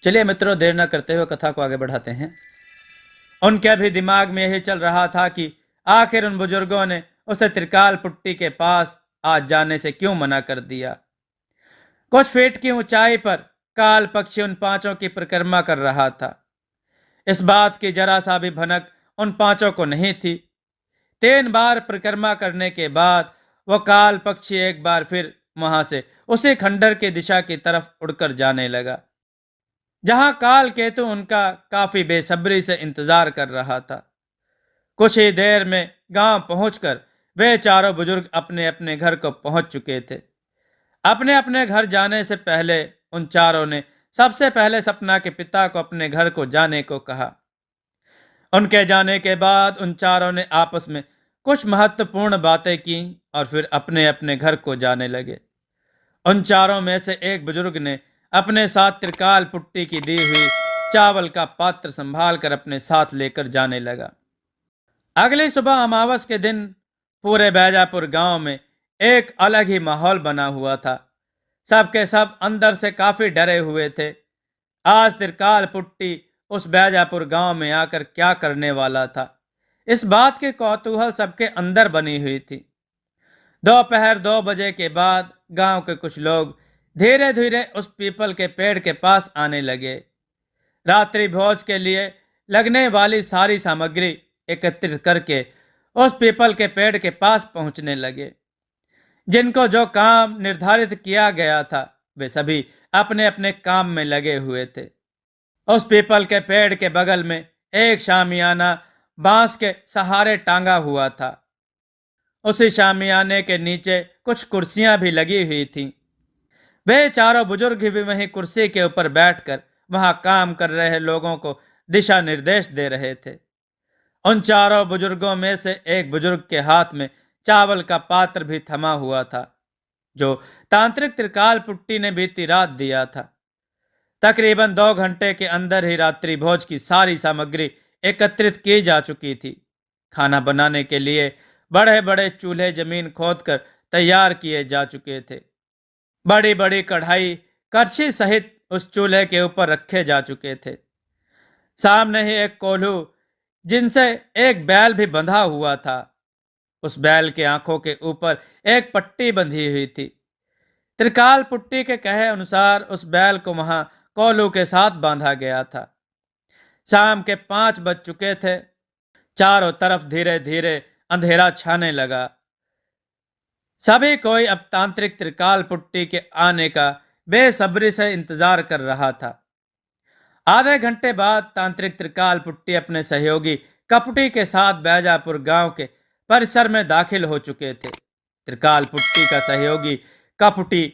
चलिए मित्रों, देर न करते हुए कथा को आगे बढ़ाते हैं। उनके भी दिमाग में यही चल रहा था कि आखिर उन बुजुर्गों ने उसे त्रिकाल पुट्टी के पास आज जाने से क्यों मना कर दिया। कुछ फीट की ऊंचाई पर काल पक्षी उन पांचों की परिक्रमा कर रहा था। इस बात की जरा सा भी भनक उन पांचों को नहीं थी। 3 बार परिक्रमा करने के बाद वह काल पक्षी एक बार फिर वहां से उसी खंडर की दिशा की तरफ उड़कर जाने लगा, जहां काल केतु उनका काफी बेसब्री से इंतजार कर रहा था। कुछ ही देर में गांव पहुंचकर वे चारों बुजुर्ग अपने अपने घर को पहुंच चुके थे। अपने अपने घर जाने से पहले उन चारों ने सबसे पहले सपना के पिता को अपने घर को जाने को कहा। उनके जाने के बाद उन चारों ने आपस में कुछ महत्वपूर्ण बातें की और फिर अपने अपने घर को जाने लगे। उन चारों में से एक बुजुर्ग ने अपने साथ त्रिकाल पुट्टी की दी हुई चावल का पात्र संभाल कर अपने साथ लेकर जाने लगा। अगली सुबह अमावस के दिन पूरे बैजापुर गांव में एक अलग ही माहौल बना हुआ था। सबके सब अंदर से काफी डरे हुए थे। आज त्रिकाल पुट्टी उस बैजापुर गांव में आकर क्या करने वाला था, इस बात की कौतूहल सबके अंदर बनी हुई थी। दोपहर 2 बजे के बाद गांव के कुछ लोग धीरे धीरे उस पीपल के पेड़ के पास आने लगे। रात्रि भोज के लिए लगने वाली सारी सामग्री एकत्रित करके उस पीपल के पेड़ के पास पहुंचने लगे। जिनको जो काम निर्धारित किया गया था वे सभी अपने अपने काम में लगे हुए थे। उस पीपल के पेड़ के बगल में एक शामियाना बांस के सहारे टांगा हुआ था। उसी शामियाने के नीचे कुछ कुर्सियां भी लगी हुई थीं। वे चारों बुजुर्ग भी वहीं कुर्सी के ऊपर बैठकर वहां काम कर रहे लोगों को दिशा निर्देश दे रहे थे। उन चारों बुजुर्गों में से एक बुजुर्ग के हाथ में चावल का पात्र भी थमा हुआ था, जो तांत्रिक त्रिकाल पुट्टी ने बीती रात दिया था। तकरीबन 2 घंटे के अंदर ही रात्रि भोज की सारी सामग्री एकत्रित की जा चुकी थी। खाना बनाने के लिए बड़े बड़े चूल्हे जमीन खोदकर तैयार किए जा चुके थे। बड़ी बड़ी कढ़ाई करछी सहित उस चूल्हे के ऊपर रखे जा चुके थे। सामने ही एक कोल्हू जिनसे एक बैल भी बंधा हुआ था। उस बैल के आंखों के ऊपर एक पट्टी बंधी हुई थी। त्रिकाल पुट्टी के कहे अनुसार उस बैल को वहां कोल्हू के साथ बांधा गया था। शाम के 5 बज चुके थे। चारों तरफ धीरे धीरे अंधेरा छाने लगा। सभी कोई अब तांत्रिक त्रिकाल पुट्टी के आने का बेसब्री से इंतजार कर रहा था। आधे घंटे बाद तांत्रिक त्रिकाल पुट्टी अपने सहयोगी कपटी के साथ बैजापुर गांव के परिसर में दाखिल हो चुके थे। त्रिकाल पुट्टी का सहयोगी कपटी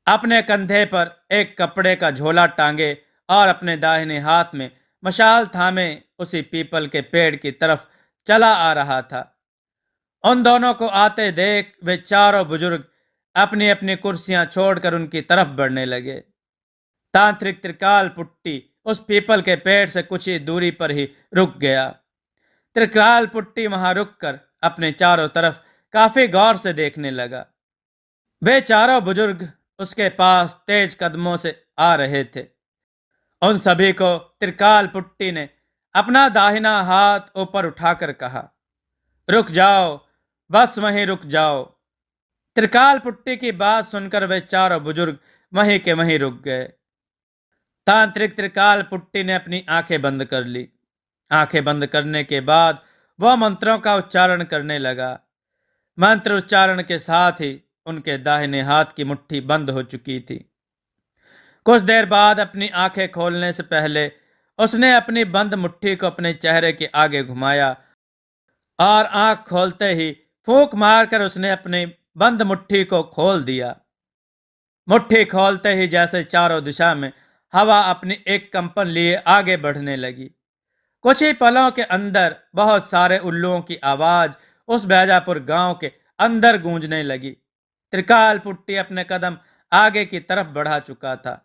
अपने कंधे पर एक कपड़े का झोला टांगे और अपने दाहिने हाथ में मशाल थामे उसी पीपल के पेड़ की तरफ चला आ रहा था। उन दोनों को आते देख वे चारों बुजुर्ग अपनी अपनी कुर्सियां छोड़कर उनकी तरफ बढ़ने लगे। तांत्रिक त्रिकाल पुट्टी उस पीपल के पेड़ से कुछ ही दूरी पर ही रुक गया। त्रिकाल पुट्टी वहां रुककर अपने चारों तरफ काफी गौर से देखने लगा। वे चारों बुजुर्ग उसके पास तेज कदमों से आ रहे थे। उन सभी को त्रिकाल पुट्टी ने अपना दाहिना हाथ ऊपर उठाकर कहा, रुक जाओ, बस वहीं रुक जाओ। त्रिकाल पुट्टी की बात सुनकर वे चारों बुजुर्ग वहीं के वहीं रुक गए। तांत्रिक त्रिकाल पुट्टी ने अपनी आंखें बंद कर ली। आंखें बंद करने के बाद वह मंत्रों का उच्चारण करने लगा। मंत्र उच्चारण के साथ ही उनके दाहिने हाथ की मुट्ठी बंद हो चुकी थी। कुछ देर बाद अपनी आंखें खोलने से पहले उसने अपनी बंद मुट्ठी को अपने चेहरे के आगे घुमाया और आंख खोलते ही फूंक मारकर उसने अपनी बंद मुट्ठी को खोल दिया। मुट्ठी खोलते ही जैसे चारों दिशा में हवा अपनी एक कंपन लिए आगे बढ़ने लगी। कुछ ही पलों के अंदर बहुत सारे उल्लुओं की आवाज उस बैजापुर गांव के अंदर गूंजने लगी। त्रिकाल पुट्टी अपने कदम आगे की तरफ बढ़ा चुका था।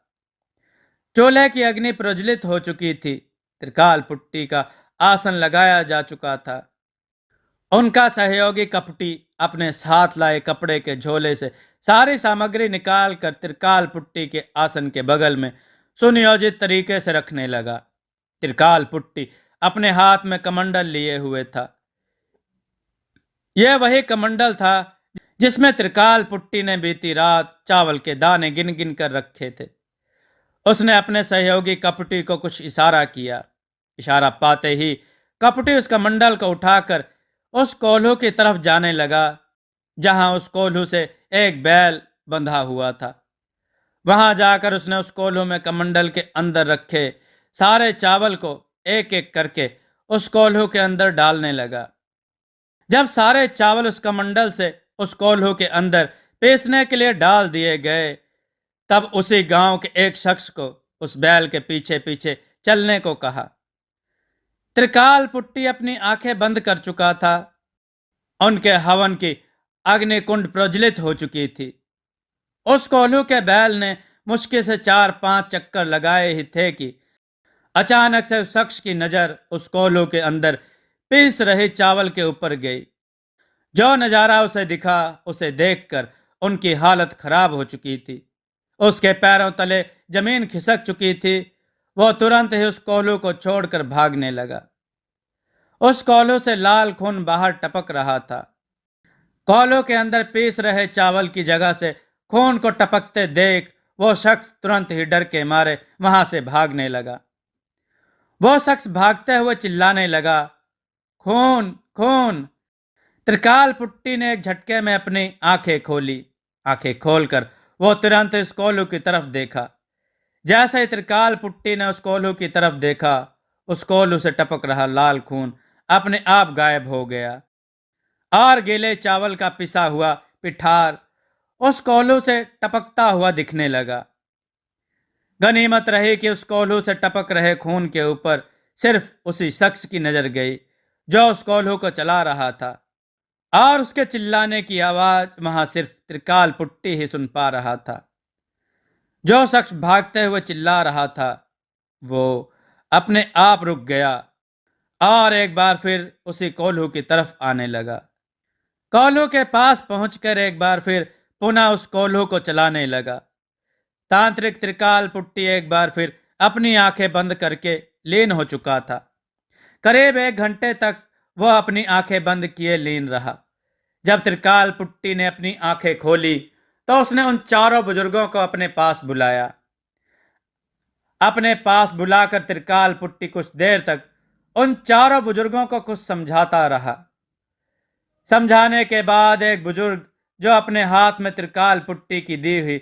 चूल्हे की अग्नि प्रज्वलित हो चुकी थी। त्रिकाल पुट्टी का आसन लगाया जा चुका था। उनका सहयोगी कपटी अपने साथ लाए कपड़े के झोले से सारी सामग्री निकालकर त्रिकाल पुट्टी के आसन के बगल में सुनियोजित तरीके से रखने लगा। त्रिकाल पुट्टी अपने हाथ में कमंडल लिए हुए था। यह वही कमंडल था जिसमें त्रिकाल पुट्टी ने बीती रात चावल के दाने गिन गिन कर रखे थे। उसने अपने सहयोगी कपटी को कुछ इशारा किया। इशारा पाते ही कपटी उस कमंडल को उठाकर उस कोल्हू की तरफ जाने लगा जहां उस कोल्हू से एक बैल बंधा हुआ था। वहां जाकर उसने उस कोल्हू में कमंडल के अंदर रखे सारे चावल को एक एक करके उस कोल्हू के अंदर डालने लगा। जब सारे चावल उस कमंडल से उस कोल्हू के अंदर पीसने के लिए डाल दिए गए, तब उसी गांव के एक शख्स को उस बैल के पीछे पीछे चलने को कहा। त्रिकाल पुट्टी अपनी आंखें बंद कर चुका था। उनके हवन की अग्नि कुंड प्रज्वलित हो चुकी थी। उस कोल्हू के बैल ने मुश्किल से 4-5 चक्कर लगाए ही थे कि अचानक से उस शख्स की नजर उस कोल्हू के अंदर पीस रहे चावल के ऊपर गई। जो नजारा उसे दिखा, उसे देखकर उनकी हालत खराब हो चुकी थी। उसके पैरों तले जमीन खिसक चुकी थी। वह तुरंत ही उस कोल्हू को छोड़कर भागने लगा। उस कोल्हू से लाल खून बाहर टपक रहा था। कोल्हू के अंदर पीस रहे चावल की जगह से खून को टपकते देख वो शख्स तुरंत ही डर के मारे वहां से भागने लगा। वो शख्स भागते हुए चिल्लाने लगा, खून खून। त्रिकाल पुट्टी ने एक झटके में अपनी आंखें खोली। आंखें खोलकर वो तुरंत उस कोल्हू की तरफ देखा। जैसे ही त्रिकाल पुट्टी ने उस कोल्हू की तरफ देखा, उस कोल्हू से टपक रहा लाल खून अपने आप गायब हो गया और गीले चावल का पिसा हुआ पिठार उस कोल्हू से टपकता हुआ दिखने लगा। गनीमत रही कि उस कोल्हू से टपक रहे खून के ऊपर सिर्फ उसी शख्स की नजर गई जो उस कोल्हू को चला रहा था, और उसके चिल्लाने की आवाज वहां सिर्फ त्रिकाल पुट्टी ही सुन पा रहा था। जो शख्स भागते हुए चिल्ला रहा था वो अपने आप रुक गया और एक बार फिर उसी कोल्हू की तरफ आने लगा। कोल्हू के पास पहुंचकर एक बार फिर पुनः उस कोल्हू को चलाने लगा। तांत्रिक त्रिकाल पुट्टी एक बार फिर अपनी आंखें बंद करके लीन हो चुका था। करीब 1 घंटे तक वह अपनी आंखें बंद किए लीन रहा। जब त्रिकाल पुट्टी ने अपनी आंखें खोली तो उसने उन चारों बुजुर्गों को अपने पास बुलाया। अपने पास बुलाकर त्रिकाल पुट्टी कुछ देर तक उन चारों बुजुर्गों को कुछ समझाता रहा। समझाने के बाद एक बुजुर्ग जो अपने हाथ में त्रिकाल पुट्टी की दी हुई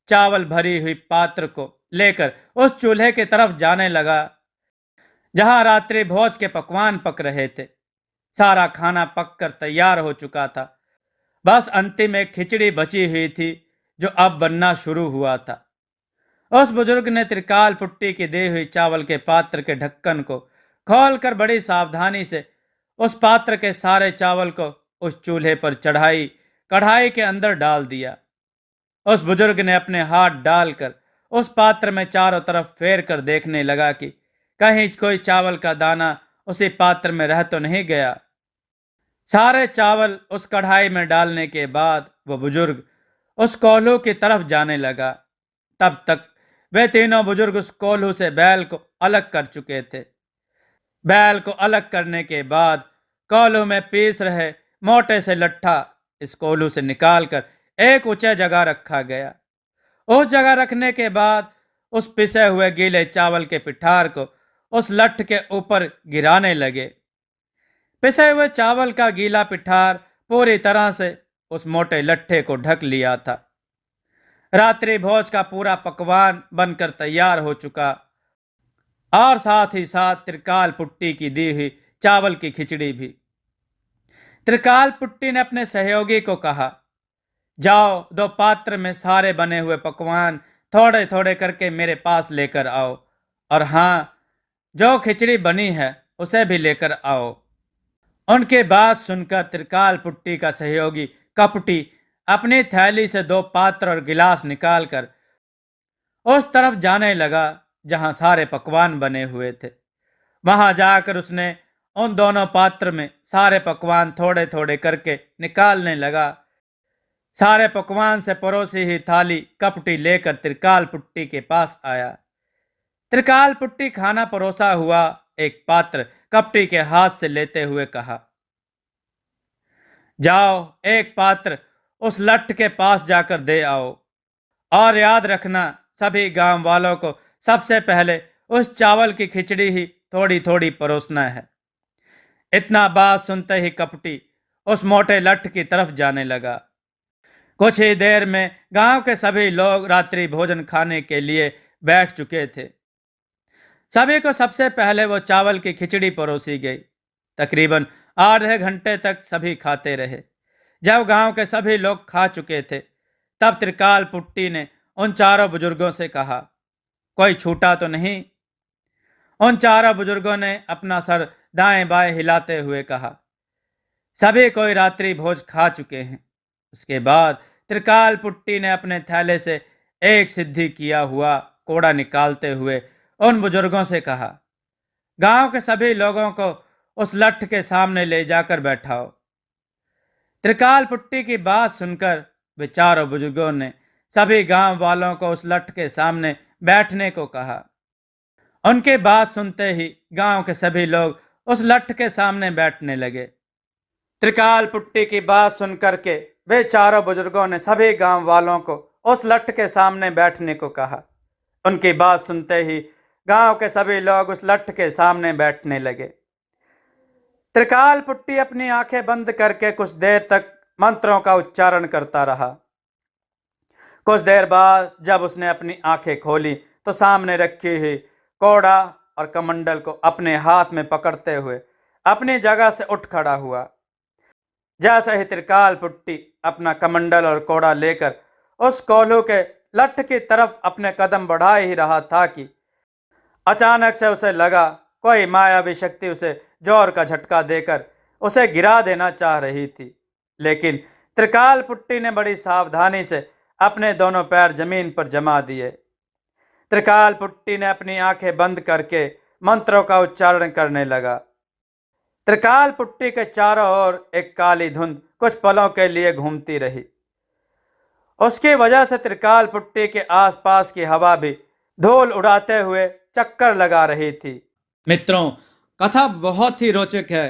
चावल भरी हुई पात्र को लेकर उस चूल्हे की तरफ जाने लगा जहां रात्रि भोज के पकवान पक रहे थे। सारा खाना पककर तैयार हो चुका था। बस अंतिम एक खिचड़ी बची हुई थी जो अब बनना शुरू हुआ था। उस बुजुर्ग ने त्रिकाल पुट्टी की दी हुई चावल के पात्र के ढक्कन को खोलकर बड़ी सावधानी से उस पात्र के सारे चावल को उस चूल्हे पर चढ़ाई कढ़ाई के अंदर डाल दिया। उस बुजुर्ग ने अपने हाथ डालकर उस पात्र में चारों तरफ फेर कर देखने लगा कि कहीं कोई चावल का दाना उसी पात्र में रह तो नहीं गया। सारे चावल उस कढ़ाई में डालने के बाद वह बुजुर्ग उस कोल्हू की तरफ जाने लगा। तब तक वे तीनों बुजुर्ग उस कोल्हू से बैल को अलग कर चुके थे। बैल को अलग करने के बाद कोल्हू में पीस रहे मोटे से लट्ठा इस कोल्हू से निकालकर एक ऊंचे जगह रखा गया। उस जगह रखने के बाद उस पिसे हुए गीले चावल के पिठार को उस लट्ठ के ऊपर गिराने लगे। पिसे हुए चावल का गीला पिठार पूरी तरह से उस मोटे लट्ठे को ढक लिया था। रात्रि भोज का पूरा पकवान बनकर तैयार हो चुका और साथ ही साथ त्रिकाल पुट्टी की दी हुई चावल की खिचड़ी भी। त्रिकाल पुट्टी ने अपने सहयोगी को कहा, जाओ 2 पात्र में सारे बने हुए पकवान थोड़े थोड़े करके मेरे पास लेकर आओ, और हाँ, जो खिचड़ी बनी है उसे भी लेकर आओ। उनकी बात सुनकर त्रिकाल पुट्टी का सहयोगी कपटी अपनी थैली से 2 पात्र और गिलास निकालकर उस तरफ जाने लगा जहां सारे पकवान बने हुए थे। वहां जाकर उसने उन दोनों पात्र में सारे पकवान थोड़े थोड़े करके निकालने लगा। सारे पकवान से परोसी ही थाली कपटी लेकर त्रिकाल पुट्टी के पास आया। त्रिकाल पुट्टी खाना परोसा हुआ एक पात्र कपटी के हाथ से लेते हुए कहा, जाओ एक पात्र उस लट्ठ के पास जाकर दे आओ, और याद रखना सभी गांव वालों को सबसे पहले उस चावल की खिचड़ी ही थोड़ी थोड़ी परोसना है। इतना बात सुनते ही कपटी उस मोटे लट्ठ की तरफ जाने लगा। कुछ ही देर में गांव के सभी लोग रात्रि भोजन खाने के लिए बैठ चुके थे। सभी को सबसे पहले वो चावल की खिचड़ी परोसी गई। तकरीबन आधे घंटे तक सभी खाते रहे। जब गांव के सभी लोग खा चुके थे, तब त्रिकाल पुट्टी ने उन चारों बुजुर्गों से कहा, कोई छूटा तो नहीं? उन चारों बुजुर्गों ने अपना सर दाएं बाएं हिलाते हुए कहा, सभी कोई रात्रि भोज खा चुके हैं। उसके बाद त्रिकाल पुट्टी ने अपने थैले से एक सिद्धि किया हुआ कोड़ा निकालते हुए उन बुजुर्गों से कहा, गांव के सभी लोगों को उस लट्ठ के सामने ले जाकर बैठाओ। त्रिकाल पुट्टी की बात सुनकर वे चारों बुजुर्गों ने सभी गांव वालों को उस लट्ठ के सामने बैठने को कहा। उनकी बात सुनते ही गांव के सभी लोग उस लट्ठ के सामने बैठने लगे। त्रिकाल पुट्टी की बात सुनकर के वे चारों बुजुर्गों ने सभी गांव वालों को उस लट्ठ के सामने बैठने को कहा। उनकी बात सुनते ही गांव के सभी लोग उस लट्ठ के सामने बैठने लगे। त्रिकाल पुट्टी अपनी आंखें बंद करके कुछ देर तक मंत्रों का उच्चारण करता रहा। कुछ देर बाद जब उसने अपनी आंखें खोली तो सामने रखी हुई कोड़ा और कमंडल को अपने हाथ में पकड़ते हुए अपनी जगह से उठ खड़ा हुआ। जैसे ही त्रिकाल पुट्टी अपना कमंडल और कोड़ा लेकर उस कोल्हू के लट्ठ की तरफ अपने कदम बढ़ा ही रहा था कि अचानक से उसे लगा कोई मायावी शक्ति उसे जोर का झटका देकर उसे गिरा देना चाह रही थी। लेकिन त्रिकाल पुट्टी ने बड़ी सावधानी से अपने दोनों पैर जमीन पर जमा दिए। त्रिकाल पुट्टी ने अपनी आंखें बंद करके मंत्रों का उच्चारण करने लगा। त्रिकाल पुट्टी के चारों ओर एक काली धुंध कुछ पलों के लिए घूमती रही। उसकी वजह से त्रिकाल पुट्टी के आसपास की हवा भी धूल उड़ाते हुए चक्कर लगा रही थी। मित्रों, कथा बहुत ही रोचक है।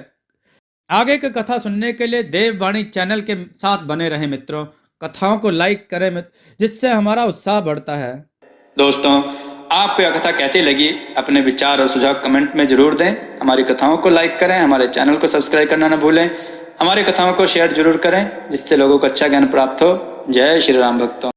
आगे की कथा सुनने के लिए देववाणी चैनल के साथ बने रहे। मित्रों, कथाओं को लाइक करें जिससे हमारा उत्साह बढ़ता है। दोस्तों, आपको यह कथा कैसी लगी अपने विचार और सुझाव कमेंट में जरूर दें। हमारी कथाओं को लाइक करें, हमारे चैनल को सब्सक्राइब करना न भूलें। हमारी कथाओं को शेयर जरूर करें जिससे लोगों को अच्छा ज्ञान प्राप्त हो। जय श्री राम भक्तों।